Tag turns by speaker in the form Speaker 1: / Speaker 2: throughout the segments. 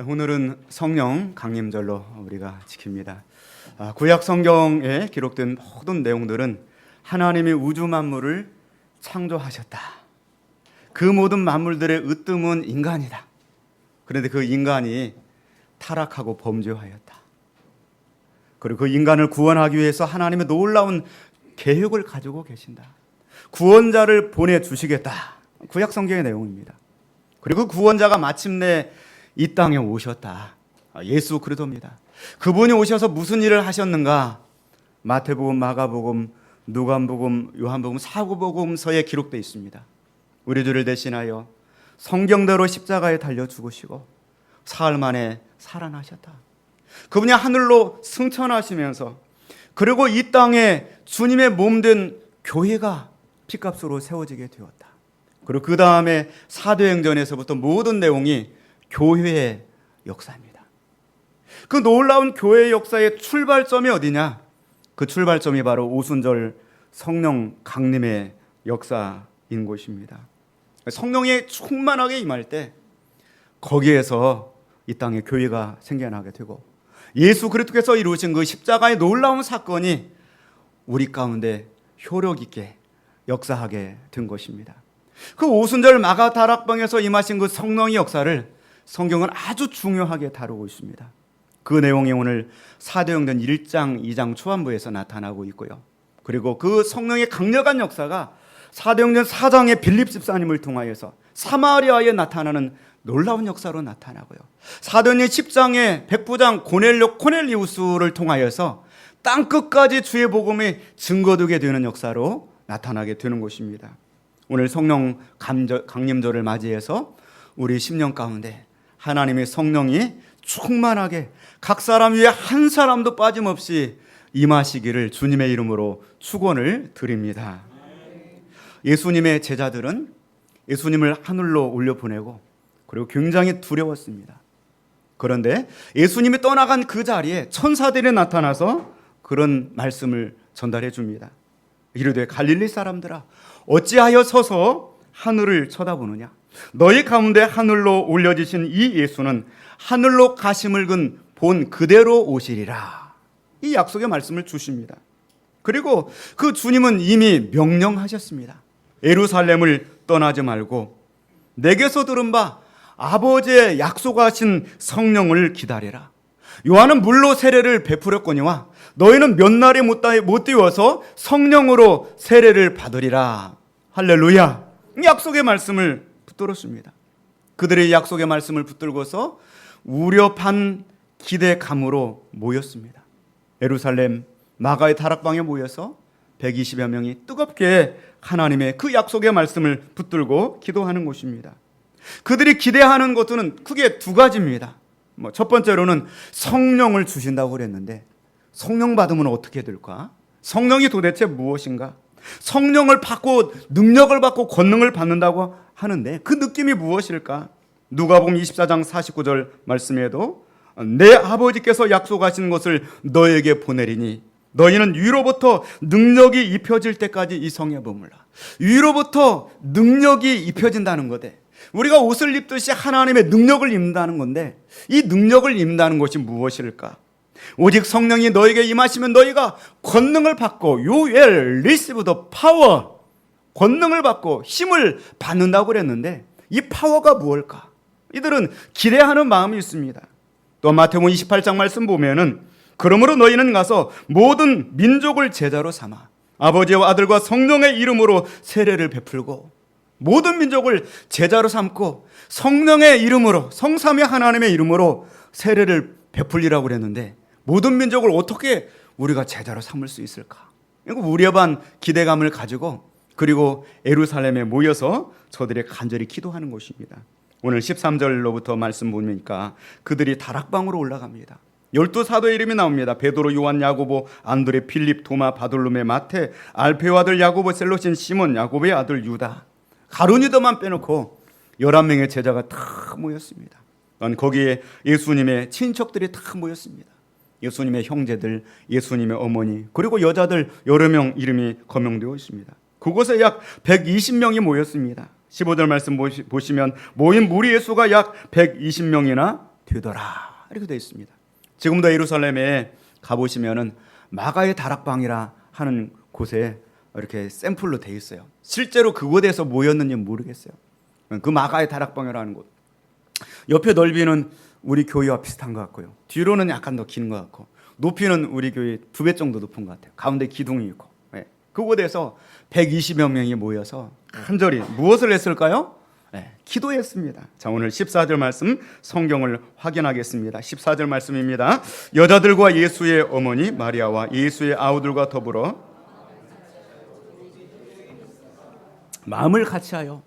Speaker 1: 오늘은 성령 강림절로 우리가 지킵니다. 구약 성경에 기록된 모든 내용들은 하나님이 우주 만물을 창조하셨다. 그 모든 만물들의 으뜸은 인간이다. 그런데 그 인간이 타락하고 범죄하였다. 그리고 그 인간을 구원하기 위해서 하나님의 놀라운 계획을 가지고 계신다. 구원자를 보내주시겠다. 구약 성경의 내용입니다. 그리고 구원자가 마침내 이 땅에 오셨다. 예수 그리스도입니다. 그분이 오셔서 무슨 일을 하셨는가? 마태복음, 마가복음, 누가복음, 요한복음, 사도복음서에 기록되어 있습니다. 우리 죄를 대신하여 성경대로 십자가에 달려 죽으시고 사흘 만에 살아나셨다. 그분이 하늘로 승천하시면서 그리고 이 땅에 주님의 몸된 교회가 피값으로 세워지게 되었다. 그리고 그 다음에 사도행전에서부터 모든 내용이 교회의 역사입니다. 그 놀라운 교회의 역사의 출발점이 어디냐? 그 출발점이 바로 오순절 성령 강림의 역사인 곳입니다. 성령이 충만하게 임할 때 거기에서 이 땅에 교회가 생겨나게 되고 예수 그리스도께서 이루신 그 십자가의 놀라운 사건이 우리 가운데 효력 있게 역사하게 된 것입니다. 그 오순절 마가다락방에서 임하신 그 성령의 역사를 성경은 아주 중요하게 다루고 있습니다. 그 내용이 오늘 사도행전 1장, 2장 초반부에서 나타나고 있고요. 그리고 그 성령의 강력한 역사가 사도행전 4장의 빌립 집사님을 통하여서 사마리아에 나타나는 놀라운 역사로 나타나고요. 사도행전 10장의 백부장 코넬리우스를 통하여서 땅끝까지 주의 복음이 증거되게 되는 역사로 나타나게 되는 것입니다. 오늘 성령 강림절을 맞이해서 우리 심령 가운데 하나님의 성령이 충만하게 각 사람 위에 한 사람도 빠짐없이 임하시기를 주님의 이름으로 축원을 드립니다. 예수님의 제자들은 예수님을 하늘로 올려보내고 그리고 굉장히 두려웠습니다. 그런데 예수님이 떠나간 그 자리에 천사들이 나타나서 그런 말씀을 전달해 줍니다. 이르되 갈릴리 사람들아 어찌하여 서서 하늘을 쳐다보느냐? 너희 가운데 하늘로 올려지신 이 예수는 하늘로 가심을 근 본 그대로 오시리라. 이 약속의 말씀을 주십니다. 그리고 그 주님은 이미 명령하셨습니다. 예루살렘을 떠나지 말고 내게서 들은 바 아버지의 약속하신 성령을 기다리라. 요한은 물로 세례를 베풀었거니와 너희는 몇 날이 못 되어서 성령으로 세례를 받으리라. 할렐루야. 이 약속의 말씀을 붙들었습니다. 그들의 약속의 말씀을 붙들고서 우려 반 기대감으로 모였습니다. 예루살렘 마가의 다락방에 모여서 120여 명이 뜨겁게 하나님의 그 약속의 말씀을 붙들고 기도하는 곳입니다. 그들이 기대하는 것들은 크게 두 가지입니다. 첫 번째로는 성령을 주신다고 그랬는데 성령 받으면 어떻게 될까? 성령이 도대체 무엇인가? 성령을 받고 능력을 받고 권능을 받는다고 하는데 그 느낌이 무엇일까? 누가복음 24장 49절 말씀에도 내 아버지께서 약속하신 것을 너에게 보내리니 너희는 위로부터 능력이 입혀질 때까지 이 성에 머물라. 위로부터 능력이 입혀진다는 거대. 우리가 옷을 입듯이 하나님의 능력을 입는다는 건데 이 능력을 입는다는 것이 무엇일까? 오직 성령이 너에게 임하시면 너희가 권능을 받고 You will receive the power. 권능을 받고 힘을 받는다고 그랬는데 이 파워가 무엇일까? 이들은 기대하는 마음이 있습니다. 또 마태복음 28장 말씀 보면은 그러므로 너희는 가서 모든 민족을 제자로 삼아 아버지와 아들과 성령의 이름으로 세례를 베풀고 모든 민족을 제자로 삼고 성령의 이름으로 성삼위 하나님의 이름으로 세례를 베풀리라고 그랬는데 모든 민족을 어떻게 우리가 제자로 삼을 수 있을까? 이거 우려반 기대감을 가지고 그리고 예루살렘에 모여서 저들이 간절히 기도하는 것입니다. 오늘 13절로부터 말씀 보니까 그들이 다락방으로 올라갑니다. 12사도의 이름이 나옵니다. 베드로, 요한, 야고보, 안드레, 필립, 도마, 바돌로메, 마테, 알페오 아들 야고보, 셀로신, 시몬, 야고보의 아들 유다. 가룟 유다만 빼놓고 11명의 제자가 다 모였습니다. 거기에 예수님의 친척들이 다 모였습니다. 예수님의 형제들, 예수님의 어머니, 그리고 여자들 여러 명 이름이 거명되어 있습니다. 그곳에 약 120명이 모였습니다. 15절 말씀 보시면 모인 무리의 수가 약 120명이나 되더라. 이렇게 되어 있습니다. 지금도 예루살렘에 가보시면은 마가의 다락방이라 하는 곳에 이렇게 샘플로 되어 있어요. 실제로 그곳에서 모였는지 모르겠어요. 그 마가의 다락방이라는 곳. 옆에 넓이는 우리 교회와 비슷한 것 같고요. 뒤로는 약간 더 긴 것 같고, 높이는 우리 교회 2배 정도 높은 것 같아요. 가운데 기둥이 있고. 네. 그곳에서 120여 명이 모여서 간절히 무엇을 했을까요? 네, 기도했습니다. 자, 오늘 14절 말씀 성경을 확인하겠습니다. 14절 말씀입니다. 여자들과 예수의 어머니 마리아와 예수의 아우들과 더불어 마음을 같이하여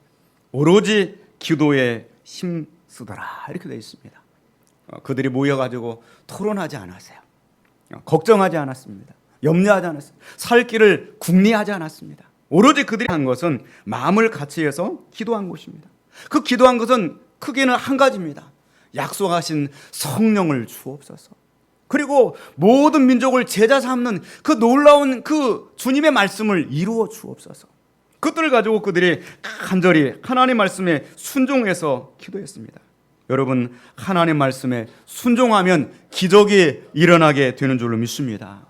Speaker 1: 오로지 기도에 힘쓰더라. 이렇게 되어 있습니다. 그들이 모여가지고 토론하지 않았어요. 걱정하지 않았습니다. 염려하지 않았어요. 살 길을 궁리하지 않았습니다. 오로지 그들이 한 것은 마음을 같이해서 기도한 것입니다. 그 기도한 것은 크게는 한 가지입니다. 약속하신 성령을 주옵소서. 그리고 모든 민족을 제자 삼는 그 놀라운 그 주님의 말씀을 이루어 주옵소서. 그것들을 가지고 그들이 간절히 하나님 말씀에 순종해서 기도했습니다. 여러분, 하나님 말씀에 순종하면 기적이 일어나게 되는 줄로 믿습니다.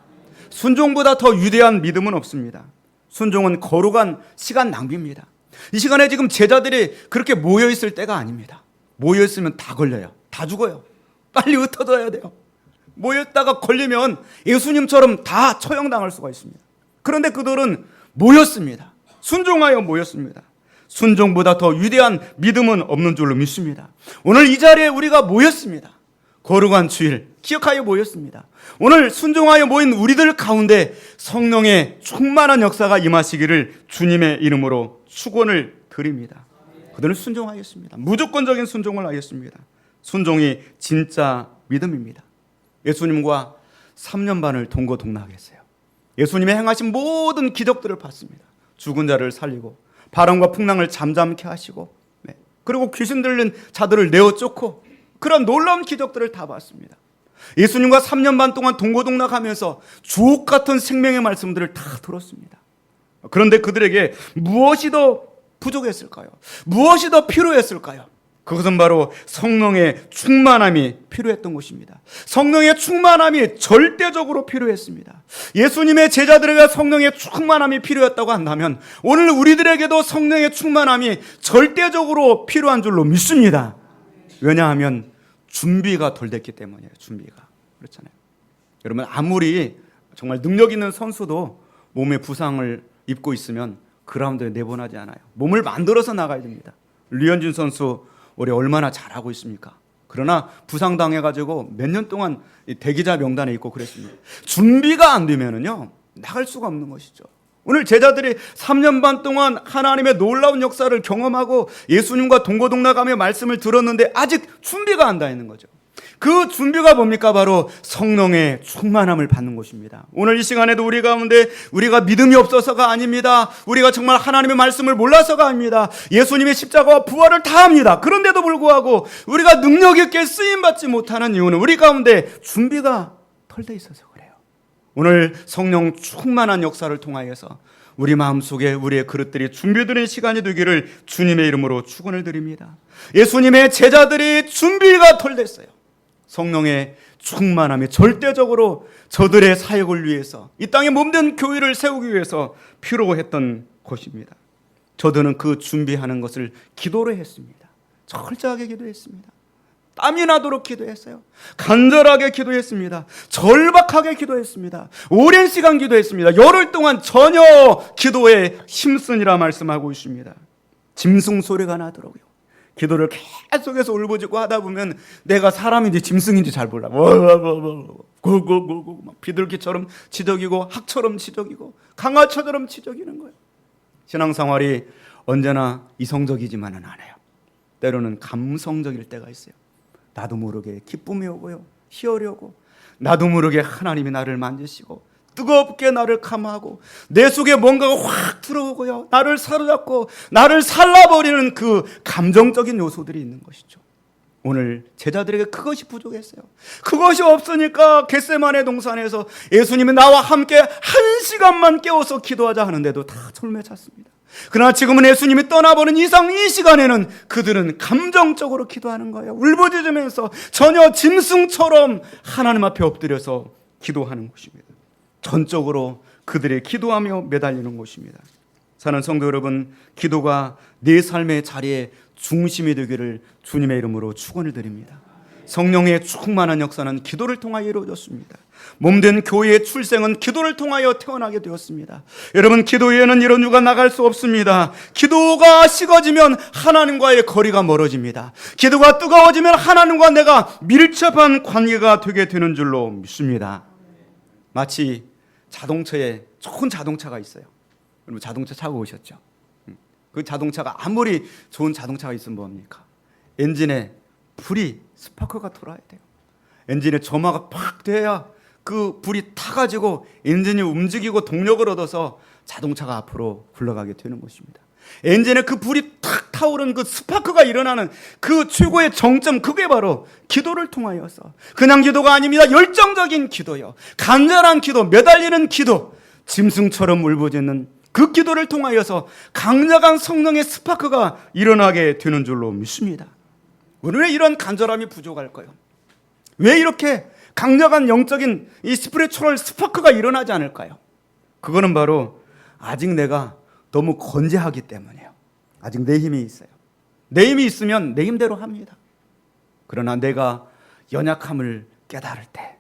Speaker 1: 순종보다 더 위대한 믿음은 없습니다. 순종은 거룩한 시간 낭비입니다. 이 시간에 지금 제자들이 그렇게 모여있을 때가 아닙니다. 모여있으면 다 걸려요. 다 죽어요. 빨리 흩어져야 돼요. 모였다가 걸리면 예수님처럼 다 처형당할 수가 있습니다. 그런데 그들은 모였습니다. 순종하여 모였습니다. 순종보다 더 위대한 믿음은 없는 줄로 믿습니다. 오늘 이 자리에 우리가 모였습니다. 거룩한 주일 기억하여 모였습니다. 오늘 순종하여 모인 우리들 가운데 성령의 충만한 역사가 임하시기를 주님의 이름으로 축원을 드립니다. 그들은 순종하였습니다. 무조건적인 순종을 하였습니다. 순종이 진짜 믿음입니다. 예수님과 3년 반을 동거동락하게 했어요. 예수님의 행하신 모든 기적들을 봤습니다. 죽은 자를 살리고 바람과 풍랑을 잠잠케 하시고, 그리고 귀신 들린 자들을 내어 쫓고, 그런 놀라운 기적들을 다 봤습니다. 예수님과 3년 반 동안 동거동락하면서 주옥 같은 생명의 말씀들을 다 들었습니다. 그런데 그들에게 무엇이 더 부족했을까요? 무엇이 더 필요했을까요? 그것은 바로 성령의 충만함이 필요했던 것입니다. 성령의 충만함이 절대적으로 필요했습니다. 예수님의 제자들에게 성령의 충만함이 필요했다고 한다면 오늘 우리들에게도 성령의 충만함이 절대적으로 필요한 줄로 믿습니다. 왜냐하면 준비가 덜 됐기 때문이에요. 준비가. 그렇잖아요. 여러분, 아무리 정말 능력 있는 선수도 몸에 부상을 입고 있으면 그라운드에 내보내지 않아요. 몸을 만들어서 나가야 됩니다. 류현진 선수 올해 얼마나 잘하고 있습니까? 그러나 부상당해가지고 몇 년 동안 대기자 명단에 있고 그랬습니다. 준비가 안 되면은요, 나갈 수가 없는 것이죠. 오늘 제자들이 3년 반 동안 하나님의 놀라운 역사를 경험하고 예수님과 동거동락하며 말씀을 들었는데 아직 준비가 안 돼 있는 거죠. 그 준비가 뭡니까? 바로 성령의 충만함을 받는 것입니다. 오늘 이 시간에도 우리 가운데 우리가 믿음이 없어서가 아닙니다. 우리가 정말 하나님의 말씀을 몰라서가 아닙니다. 예수님의 십자가와 부활을 다 합니다. 그런데도 불구하고 우리가 능력 있게 쓰임받지 못하는 이유는 우리 가운데 준비가 덜 돼 있어서 그래요. 오늘 성령 충만한 역사를 통하여서 우리 마음속에 우리의 그릇들이 준비되는 시간이 되기를 주님의 이름으로 축원을 드립니다. 예수님의 제자들이 준비가 덜 됐어요. 성령의 충만함이 절대적으로 저들의 사역을 위해서, 이 땅에 몸된 교회를 세우기 위해서 필요했던 것입니다. 저들은 그 준비하는 것을 기도로 했습니다. 철저하게 기도했습니다. 땀이 나도록 기도했어요. 간절하게 기도했습니다. 절박하게 기도했습니다. 오랜 시간 기도했습니다. 열흘 동안 전혀 기도에 힘쓰니라 말씀하고 있습니다. 짐승 소리가 나더라고요. 기도를 계속해서 울부짖고 하다 보면 내가 사람인지 짐승인지 잘 몰라. 비둘기처럼 치적이고 학처럼 치적이고 강아처럼 치적이는 거예요. 신앙생활이 언제나 이성적이지만은 않아요. 때로는 감성적일 때가 있어요. 나도 모르게 기쁨이 오고요, 희열이 오고, 나도 모르게 하나님이 나를 만지시고 뜨겁게 나를 감하고 내 속에 뭔가가 확 들어오고요, 나를 사로잡고 나를 살라버리는 그 감정적인 요소들이 있는 것이죠. 오늘 제자들에게 그것이 부족했어요. 그것이 없으니까 겟세마네 동산에서 예수님이 나와 함께 1시간만 깨워서 기도하자 하는데도 다 졸매 찼습니다. 그러나 지금은 예수님이 떠나보는 이상 이 시간에는 그들은 감정적으로 기도하는 거예요. 울부짖으면서 전혀 짐승처럼 하나님 앞에 엎드려서 기도하는 것입니다. 전적으로 그들의 기도하며 매달리는 것입니다. 사는 성도 여러분, 기도가 내 삶의 자리에 중심이 되기를 주님의 이름으로 축원을 드립니다. 성령의 충만한 역사는 기도를 통하여 이루어졌습니다. 몸된 교회의 출생은 기도를 통하여 태어나게 되었습니다. 여러분, 기도 외에는 이런 이유가 나갈 수 없습니다. 기도가 식어지면 하나님과의 거리가 멀어집니다. 기도가 뜨거워지면 하나님과 내가 밀접한 관계가 되게 되는 줄로 믿습니다. 마치 자동차에 좋은 자동차가 있어요. 여러분, 자동차 타고 오셨죠? 그 자동차가 아무리 좋은 자동차가 있으면 뭡니까? 엔진에 불이 스파크가 돌아야 돼요. 엔진에 점화가 팍 돼야 그 불이 타가지고 엔진이 움직이고 동력을 얻어서 자동차가 앞으로 굴러가게 되는 것입니다. 엔진에 그 불이 탁 타오른 그 스파크가 일어나는 그 최고의 정점, 그게 바로 기도를 통하여서, 그냥 기도가 아닙니다. 열정적인 기도요, 간절한 기도, 매달리는 기도, 짐승처럼 울부짖는 그 기도를 통하여서 강력한 성령의 스파크가 일어나게 되는 줄로 믿습니다. 우리는 왜 이런 간절함이 부족할까요? 왜 이렇게 강력한 영적인 이 스피리추얼 스파크가 일어나지 않을까요? 그거는 바로 아직 내가 너무 건재하기 때문이에요. 아직 내 힘이 있어요. 내 힘이 있으면 내 힘대로 합니다. 그러나 내가 연약함을 깨달을 때,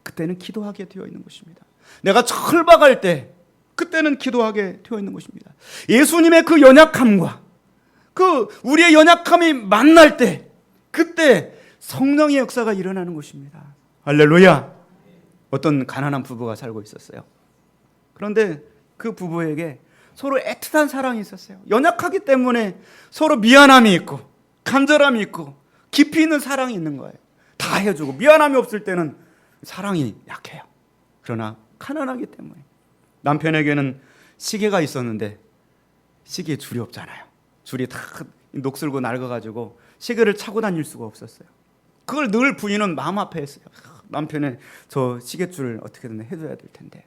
Speaker 1: 그때는 기도하게 되어 있는 것입니다. 내가 철박할 때, 그때는 기도하게 되어 있는 것입니다. 예수님의 그 연약함과 그 우리의 연약함이 만날 때, 그때 성령의 역사가 일어나는 것입니다. 할렐루야. 어떤 가난한 부부가 살고 있었어요. 그런데 그 부부에게 서로 애틋한 사랑이 있었어요. 연약하기 때문에 서로 미안함이 있고 간절함이 있고 깊이 있는 사랑이 있는 거예요. 다 해주고, 미안함이 없을 때는 사랑이 약해요. 그러나 가난하기 때문에. 남편에게는 시계가 있었는데 시계에 줄이 없잖아요. 줄이 다 녹슬고 낡아가지고 시계를 차고 다닐 수가 없었어요. 그걸 늘 부인은 마음 아파했어요. 남편의 저 시계줄을 어떻게든 해줘야 될 텐데.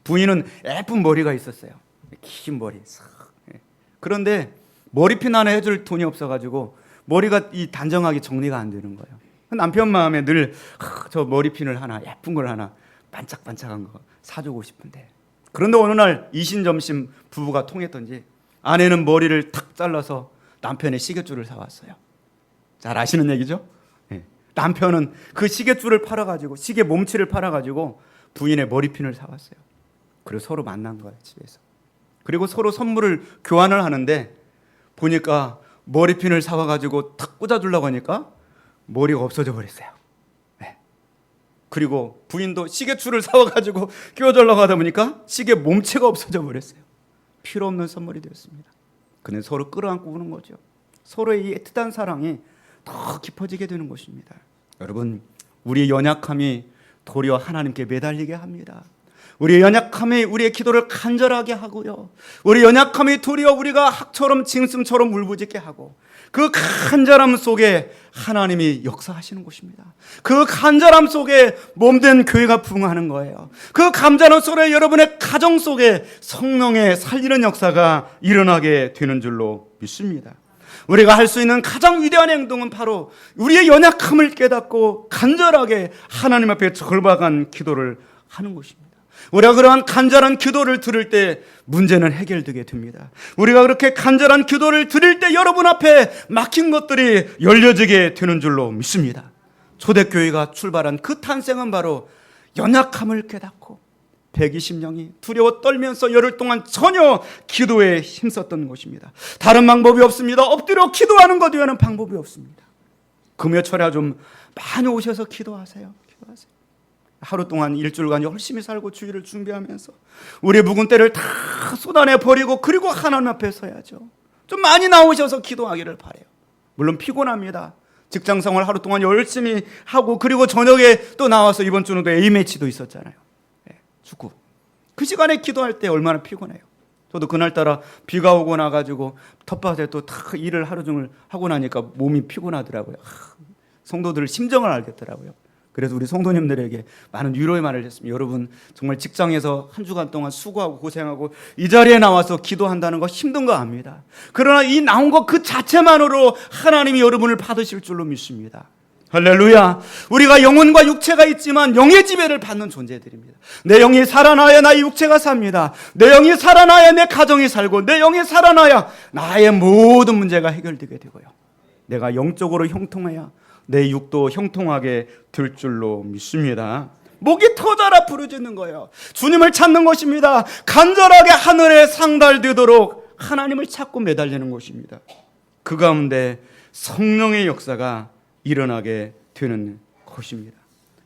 Speaker 1: 부인은 예쁜 머리가 있었어요. 긴 머리. 그런데 머리핀 하나 해줄 돈이 없어가지고 머리가 이 단정하게 정리가 안 되는 거예요. 남편 마음에 늘 저 머리핀을 하나, 예쁜 걸 하나, 반짝반짝한 거 사주고 싶은데. 그런데 어느 날 이신점심 부부가 통했던지 아내는 머리를 탁 잘라서 남편의 시계줄을 사왔어요. 잘 아시는 얘기죠? 네. 남편은 그 시계줄을 팔아가지고, 시계 몸치를 팔아가지고 부인의 머리핀을 사왔어요. 그리고 서로 만난 거예요, 집에서. 그리고 서로 선물을 교환을 하는데 보니까 머리핀을 사와가지고 탁 꽂아주려고 하니까 머리가 없어져 버렸어요. 네. 그리고 부인도 시계줄을 사와가지고 끼워주려고 하다 보니까 시계 몸체가 없어져 버렸어요. 필요 없는 선물이 되었습니다. 그는 서로 끌어안고 우는 거죠. 서로의 이 애틋한 사랑이 더 깊어지게 되는 것입니다. 여러분, 우리의 연약함이 도리어 하나님께 매달리게 합니다. 우리의 연약함이 우리의 기도를 간절하게 하고요, 우리의 연약함이 도리어 우리가 학처럼 짐승처럼 울부짖게 하고, 그 간절함 속에 하나님이 역사하시는 것입니다. 그 간절함 속에 몸된 교회가 부흥하는 거예요. 그 간절함 속에 여러분의 가정 속에 성령의 살리는 역사가 일어나게 되는 줄로 믿습니다. 우리가 할 수 있는 가장 위대한 행동은 바로 우리의 연약함을 깨닫고 간절하게 하나님 앞에 절박한 기도를 하는 것입니다. 우리가 그러한 간절한 기도를 드릴 때 문제는 해결되게 됩니다. 우리가 그렇게 간절한 기도를 드릴 때 여러분 앞에 막힌 것들이 열려지게 되는 줄로 믿습니다. 초대교회가 출발한 그 탄생은 바로 연약함을 깨닫고 120명이 두려워 떨면서 열흘 동안 전혀 기도에 힘썼던 것입니다. 다른 방법이 없습니다. 엎드려 기도하는 것 외에는 방법이 없습니다. 금요철에 좀 많이 오셔서 기도하세요. 기도하세요. 하루 동안 일주일간 열심히 살고 주일을 준비하면서 우리의 묵은 때를 다 쏟아내 버리고 그리고 하나님 앞에 서야죠. 좀 많이 나오셔서 기도하기를 바라요. 물론 피곤합니다. 직장생활 하루 동안 열심히 하고 그리고 저녁에 또 나와서 이번 주는 또 A매치도 있었잖아요. 축구. 그 시간에 기도할 때 얼마나 피곤해요. 저도 그날따라 비가 오고 나가지고 텃밭에 또 일을 하루 종일 하고 나니까 몸이 피곤하더라고요. 성도들 심정을 알겠더라고요. 그래서 우리 성도님들에게 많은 위로의 말을 했습니다. 여러분 정말 직장에서 한 주간 동안 수고하고 고생하고 이 자리에 나와서 기도한다는 거 힘든 거 압니다. 그러나 이 나온 것 그 자체만으로 하나님이 여러분을 받으실 줄로 믿습니다. 할렐루야. 우리가 영혼과 육체가 있지만 영의 지배를 받는 존재들입니다. 내 영이 살아나야 나의 육체가 삽니다. 내 영이 살아나야 내 가정이 살고, 내 영이 살아나야 나의 모든 문제가 해결되게 되고요. 내가 영적으로 형통해야 내 육도 형통하게 될 줄로 믿습니다. 목이 터져라 부르짖는 거예요. 주님을 찾는 것입니다. 간절하게 하늘에 상달되도록 하나님을 찾고 매달리는 것입니다. 그 가운데 성령의 역사가 일어나게 되는 것입니다.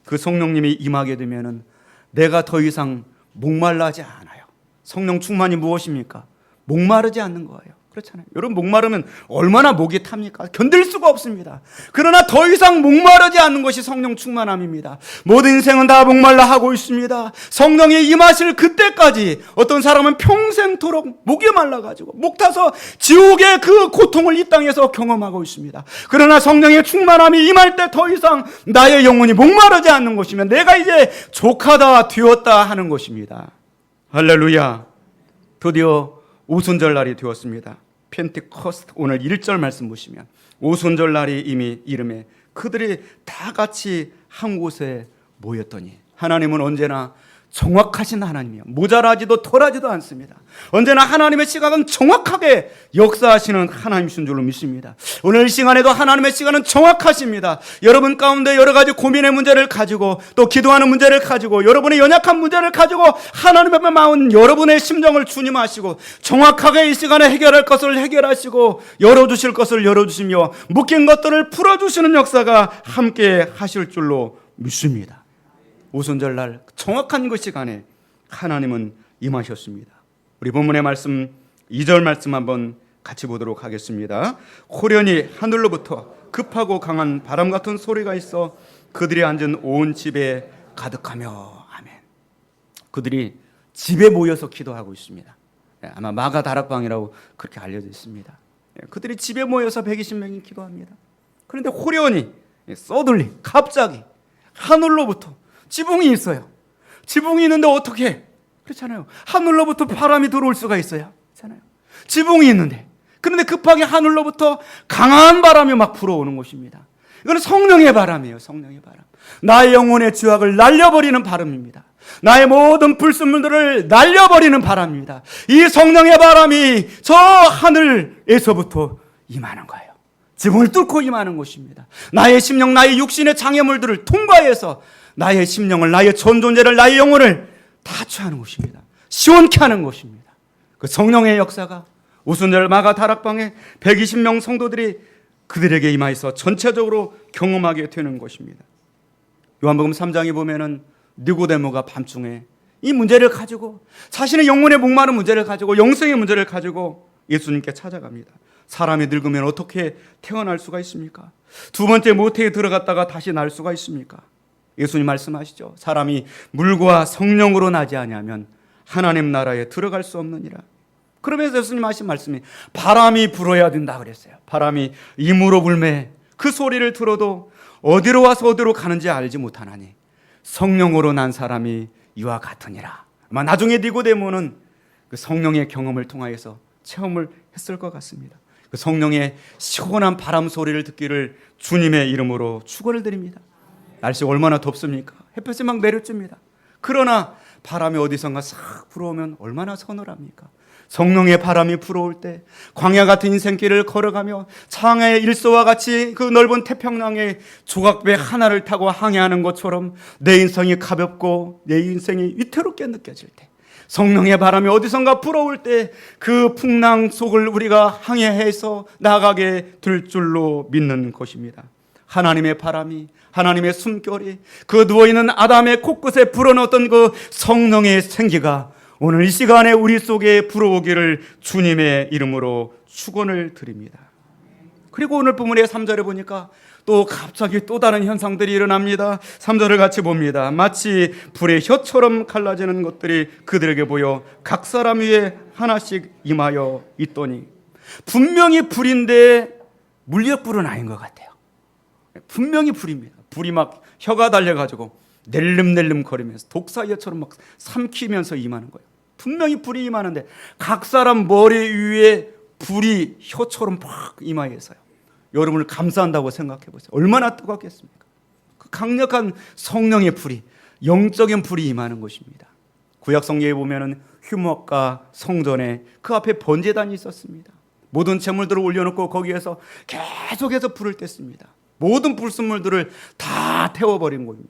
Speaker 1: 그 성령님이 임하게 되면은 내가 더 이상 목말라하지 않아요. 성령 충만이 무엇입니까? 목마르지 않는 거예요. 그렇잖아요. 여러분 목마르면 얼마나 목이 탑니까? 견딜 수가 없습니다. 그러나 더 이상 목마르지 않는 것이 성령 충만함입니다. 모든 인생은 다 목말라 하고 있습니다. 성령이 임하실 그때까지 어떤 사람은 평생토록 목이 말라가지고 목 타서 지옥의 그 고통을 이 땅에서 경험하고 있습니다. 그러나 성령의 충만함이 임할 때 더 이상 나의 영혼이 목마르지 않는 것이면 내가 이제 족하다 되었다 하는 것입니다. 할렐루야. 드디어 오순절 날이 되었습니다. 펜테코스트 오늘 1절 말씀 보시면 오순절 날이 이미 이름에 그들이 다 같이 한 곳에 모였더니 하나님은 언제나 정확하신 하나님이에요. 모자라지도 덜하지도 않습니다. 언제나 하나님의 시각은 정확하게 역사하시는 하나님이신 줄로 믿습니다. 오늘 이 시간에도 하나님의 시간은 정확하십니다. 여러분 가운데 여러 가지 고민의 문제를 가지고 또 기도하는 문제를 가지고 여러분의 연약한 문제를 가지고 하나님 앞에 마은 여러분의 심정을 주님 아시고 정확하게 이 시간에 해결할 것을 해결하시고 열어주실 것을 열어주시며 묶인 것들을 풀어주시는 역사가 함께 하실 줄로 믿습니다. 오순절 날 정확한 그 시간에 하나님은 임하셨습니다. 우리 본문의 말씀 2절 말씀 한번 같이 보도록 하겠습니다. 호련히 하늘로부터 급하고 강한 바람 같은 소리가 있어 그들이 앉은 온 집에 가득하며 아멘. 그들이 집에 모여서 기도하고 있습니다. 아마 마가 다락방이라고 그렇게 알려져 있습니다. 그들이 집에 모여서 120명이 기도합니다. 그런데 호련히 서둘리 갑자기 하늘로부터 지붕이 있어요. 지붕이 있는데 어떻게? 그렇잖아요. 하늘로부터 바람이 들어올 수가 있어요. 그렇잖아요. 지붕이 있는데. 그런데 급하게 하늘로부터 강한 바람이 막 불어오는 것입니다. 이건 성령의 바람이에요. 성령의 바람. 나의 영혼의 죄악을 날려버리는 바람입니다. 나의 모든 불순물들을 날려버리는 바람입니다. 이 성령의 바람이 저 하늘에서부터 임하는 거예요. 지붕을 뚫고 임하는 것입니다. 나의 심령, 나의 육신의 장애물들을 통과해서 나의 심령을, 나의 전 존재를, 나의 영혼을 다 취하는 것입니다. 시원케 하는 것입니다. 그 성령의 역사가 오순절 마가 다락방에 120명 성도들이 그들에게 임하여서 전체적으로 경험하게 되는 것입니다. 요한복음 3장에 보면은 니고데모가 밤중에 이 문제를 가지고 자신의 영혼의 목마른 문제를 가지고 영생의 문제를 가지고 예수님께 찾아갑니다. 사람이 늙으면 어떻게 태어날 수가 있습니까? 두 번째 모태에 들어갔다가 다시 날 수가 있습니까? 예수님 말씀하시죠. 사람이 물과 성령으로 나지 아니하면 하나님 나라에 들어갈 수 없느니라. 그러면서 예수님 하신 말씀이 바람이 불어야 된다 그랬어요. 바람이 임으로 불매 그 소리를 들어도 어디로 와서 어디로 가는지 알지 못하나니 성령으로 난 사람이 이와 같으니라. 아마 나중에 니고데모는 그 성령의 경험을 통하여서 체험을 했을 것 같습니다. 그 성령의 시원한 바람 소리를 듣기를 주님의 이름으로 축원을 드립니다. 날씨가 얼마나 덥습니까? 햇볕이 막 내려줍니다. 그러나 바람이 어디선가 싹 불어오면 얼마나 서늘합니까? 성령의 바람이 불어올 때 광야 같은 인생길을 걸어가며 창의 일소와 같이 그 넓은 태평양의 조각배 하나를 타고 항해하는 것처럼 내 인생이 가볍고 내 인생이 위태롭게 느껴질 때 성령의 바람이 어디선가 불어올 때 그 풍랑 속을 우리가 항해해서 나가게 될 줄로 믿는 것입니다. 하나님의 바람이, 하나님의 숨결이 그 누워있는 아담의 코끝에 불어넣었던 그 성령의 생기가 오늘 이 시간에 우리 속에 불어오기를 주님의 이름으로 축원을 드립니다. 그리고 오늘 본문의 3절에 보니까 또 갑자기 또 다른 현상들이 일어납니다. 3절을 같이 봅니다. 마치 불의 혀처럼 갈라지는 것들이 그들에게 보여 각 사람 위에 하나씩 임하여 있더니, 분명히 불인데 물엿불은 아닌 것 같아요. 분명히 불입니다. 불이 막 혀가 달려가지고 낼름낼름 거리면서 독사혀처럼 막 삼키면서 임하는 거예요. 분명히 불이 임하는데 각 사람 머리 위에 불이 혀처럼 팍 임하여서요. 여러분을 감싸한다고 생각해 보세요. 얼마나 뜨겁겠습니까? 그 강력한 성령의 불이, 영적인 불이 임하는 것입니다. 구약 성경에 보면은 휴목과 성전에 그 앞에 번제단이 있었습니다. 모든 제물들을 올려놓고 거기에서 계속해서 불을 뗐습니다. 모든 불순물들을 다 태워버린 겁니다.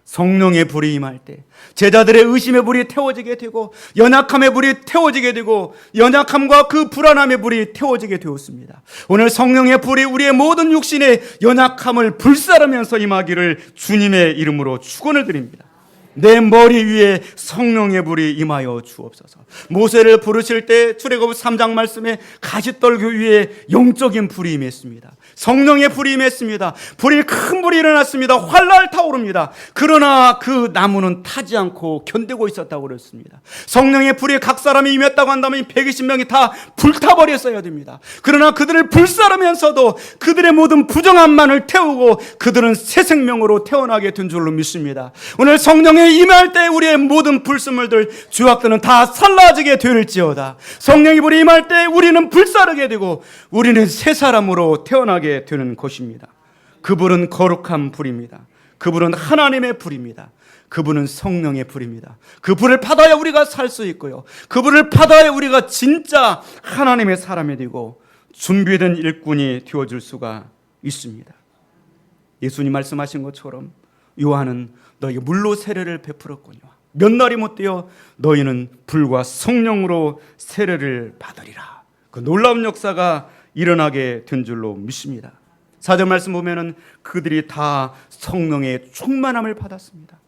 Speaker 1: 성령의 불이 임할 때 제자들의 의심의 불이 태워지게 되고, 연약함의 불이 태워지게 되고, 연약함과 그 불안함의 불이 태워지게 되었습니다. 오늘 성령의 불이 우리의 모든 육신의 연약함을 불사르면서 임하기를 주님의 이름으로 축원을 드립니다. 내 머리 위에 성령의 불이 임하여 주옵소서. 모세를 부르실 때 출애굽 3장 말씀에 가시떨기 위에 영적인 불이 임했습니다. 성령의 불이 임했습니다. 큰 불이 일어났습니다. 활활 타오릅니다. 그러나 그 나무는 타지 않고 견디고 있었다고 그랬습니다. 성령의 불이 각 사람이 임했다고 한다면 120명이 다 불타버렸어야 됩니다. 그러나 그들을 불사르면서도 그들의 모든 부정함만을 태우고 그들은 새 생명으로 태어나게 된 줄로 믿습니다. 오늘 성령의 임할 때 우리의 모든 불순물들, 죄악들은 다 살라지게 될지어다. 성령의 불이 임할 때 우리는 불사르게 되고 우리는 새 사람으로 태어나게 되는 것입니다. 그 불은 거룩한 불입니다. 그 불은 하나님의 불입니다. 그 불은 성령의 불입니다. 그 불을 받아야 우리가 살 수 있고요, 그 불을 받아야 우리가 진짜 하나님의 사람이 되고 준비된 일꾼이 되어줄 수가 있습니다. 예수님 말씀하신 것처럼 요한은 너희에게 물로 세례를 베풀었거니와 몇 날이 못 되어 너희는 불과 성령으로 세례를 받으리라. 그 놀라운 역사가 일어나게 된 줄로 믿습니다. 4절 말씀 보면은 그들이 다 성령의 충만함을 받았습니다.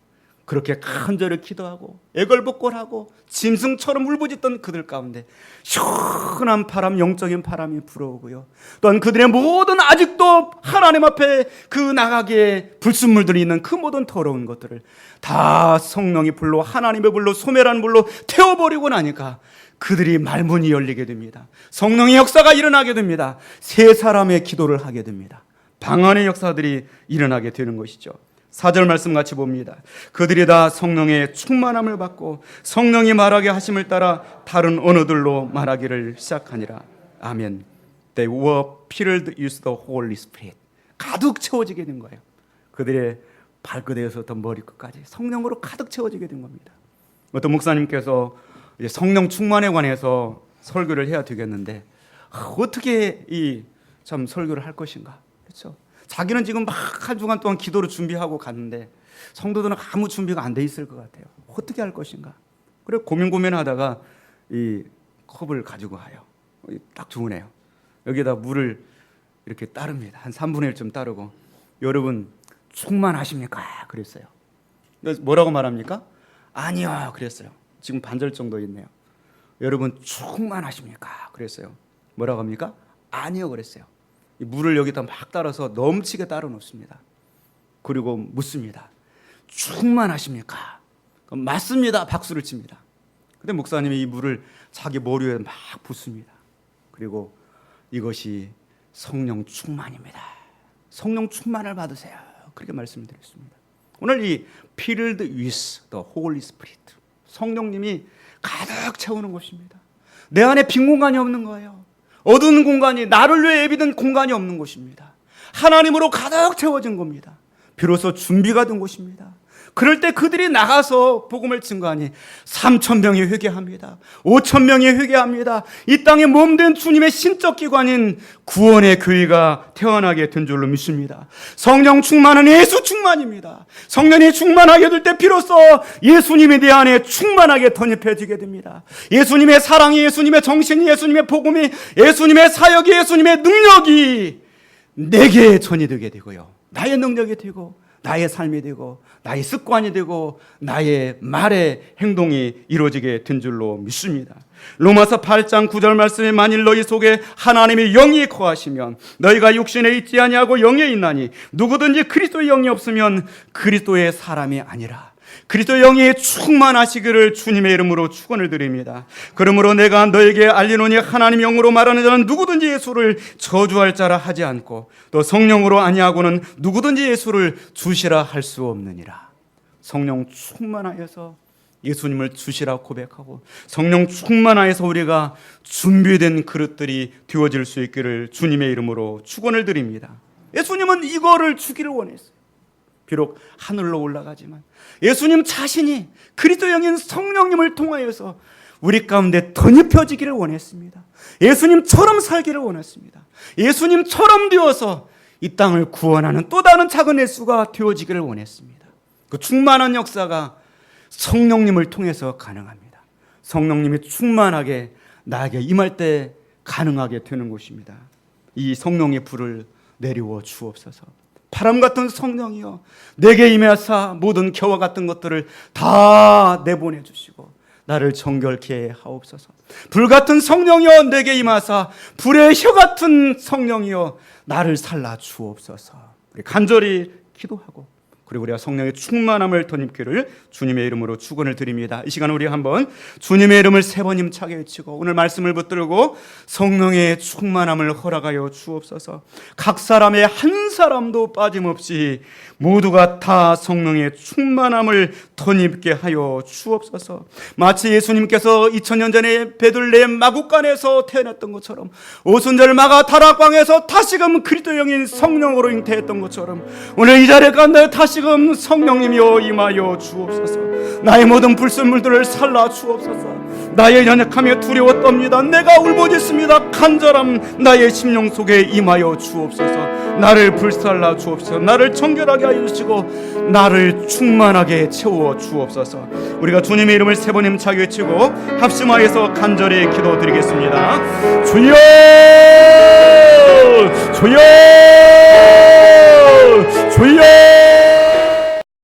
Speaker 1: 그렇게 간절히 기도하고 애걸복걸하고 짐승처럼 울부짖던 그들 가운데 시원한 바람, 영적인 바람이 불어오고요, 또한 그들의 모든 아직도 하나님 앞에 그 나가게 불순물들이 있는 그 모든 더러운 것들을 다 성령의 불로, 하나님의 불로, 소멸하는 불로 태워버리고 나니까 그들이 말문이 열리게 됩니다. 성령의 역사가 일어나게 됩니다. 세 사람의 기도를 하게 됩니다. 방언의 역사들이 일어나게 되는 것이죠. 4절 말씀 같이 봅니다. 그들이 다 성령의 충만함을 받고 성령이 말하게 하심을 따라 다른 언어들로 말하기를 시작하니라. 아멘. They were filled with the Holy Spirit. 가득 채워지게 된 거예요. 그들의 발끝에서부터 머리끝까지 성령으로 가득 채워지게 된 겁니다. 어떤 목사님께서 이제 성령 충만에 관해서 설교를 해야 되겠는데 어떻게 이 참 설교를 할 것인가, 그렇죠? 자기는 지금 막 한 주간 동안 기도를 준비하고 갔는데 성도들은 아무 준비가 안 돼 있을 것 같아요. 어떻게 할 것인가? 그래 고민하다가 이 컵을 가지고 가요. 딱 주문해요. 여기다 물을 이렇게 따릅니다. 한 3분의 1쯤 따르고, 여러분 충만하십니까? 그랬어요. 뭐라고 말합니까? 아니요 그랬어요. 지금 반절 정도 있네요. 여러분 충만하십니까? 그랬어요. 뭐라고 합니까? 아니요 그랬어요. 이 물을 여기다 막 따라서 넘치게 따라 놓습니다. 그리고 묻습니다. 충만하십니까? 그럼 맞습니다. 박수를 칩니다. 근데 목사님이 이 물을 자기 머리 위에 막 붓습니다. 그리고 이것이 성령 충만입니다. 성령 충만을 받으세요. 그렇게 말씀드렸습니다. 오늘 이 filled with the Holy Spirit, 성령님이 가득 채우는 것입니다. 내 안에 빈 공간이 없는 거예요. 어두운 공간이, 나를 위해 예비된 공간이 없는 것입니다. 하나님으로 가득 채워진 겁니다. 비로소 준비가 된 것입니다. 그럴 때 그들이 나가서 복음을 증거하니 3,000명이 회개합니다. 5,000명이 회개합니다. 이 땅에 몸된 주님의 신적 기관인 구원의 교회가 태어나게 된 줄로 믿습니다. 성령 충만은 예수 충만입니다. 성령이 충만하게 될 때 비로소 예수님이 내 안에 충만하게 덧입혀지게 됩니다. 예수님의 사랑이, 예수님의 정신이, 예수님의 복음이, 예수님의 사역이, 예수님의 능력이 내게 전이 되게 되고요, 나의 능력이 되고 나의 삶이 되고 나의 습관이 되고 나의 말의 행동이 이루어지게 된 줄로 믿습니다. 로마서 8장 9절 말씀에 만일 너희 속에 하나님의 영이 거하시면 너희가 육신에 있지 아니하고 영에 있나니 누구든지 그리스도의 영이 없으면 그리스도의 사람이 아니라. 그리스도의 영이 충만하시기를 주님의 이름으로 축원을 드립니다. 그러므로 내가 너에게 알리노니 하나님의 영으로 말하는 자는 누구든지 예수를 저주할 자라 하지 않고 또 성령으로 아니하고는 누구든지 예수를 주시라 할 수 없느니라. 성령 충만하여서 예수님을 주시라 고백하고 성령 충만하여서 우리가 준비된 그릇들이 되어질 수 있기를 주님의 이름으로 축원을 드립니다. 예수님은 이거를 주기를 원했어요. 비록 하늘로 올라가지만 예수님 자신이 그리스도 영인 성령님을 통하여서 우리 가운데 덧입혀지기를 원했습니다. 예수님처럼 살기를 원했습니다. 예수님처럼 되어서 이 땅을 구원하는 또 다른 작은 예수가 되어지기를 원했습니다. 그 충만한 역사가 성령님을 통해서 가능합니다. 성령님이 충만하게 나에게 임할 때 가능하게 되는 것입니다. 이 성령의 불을 내리워 주옵소서. 바람 같은 성령이여 내게 임하사 모든 겨와 같은 것들을 다 내보내 주시고 나를 정결케 하옵소서. 불 같은 성령이여 내게 임하사 불의 혀 같은 성령이여 나를 살라 주옵소서. 우리 간절히 기도하고 그리고 우리가 성령의 충만함을 덧입기를 주님의 이름으로 축원을 드립니다. 이 시간 우리 한번 주님의 이름을 3번 힘차게 외치고 오늘 말씀을 붙들고 성령의 충만함을 허락하여 주옵소서. 각 사람의 한 사람도 빠짐없이 모두가 다 성령의 충만함을 덧입게 하여 주옵소서. 마치 예수님께서 2000년 전에 베들레헴 마구간에서 태어났던 것처럼 오순절 마가 다락방에서 다시금 그리스도 영인 성령으로 잉태했던 것처럼 오늘 이 자리에 간다 다시금 성령님이여 임하여 주옵소서. 나의 모든 불순물들을 살라 주옵소서. 나의 연약함에 두려워 떱니다. 내가 울부짖습니다. 간절함 나의 심령 속에 임하여 주옵소서. 나를 불살라 주옵소서. 나를 정결하게 하여 주시고 나를 충만하게 채워 주옵소서. 우리가 주님의 이름을 3번 힘차게 외치고 합심하여서 간절히 기도드리겠습니다. 주여 주여 주여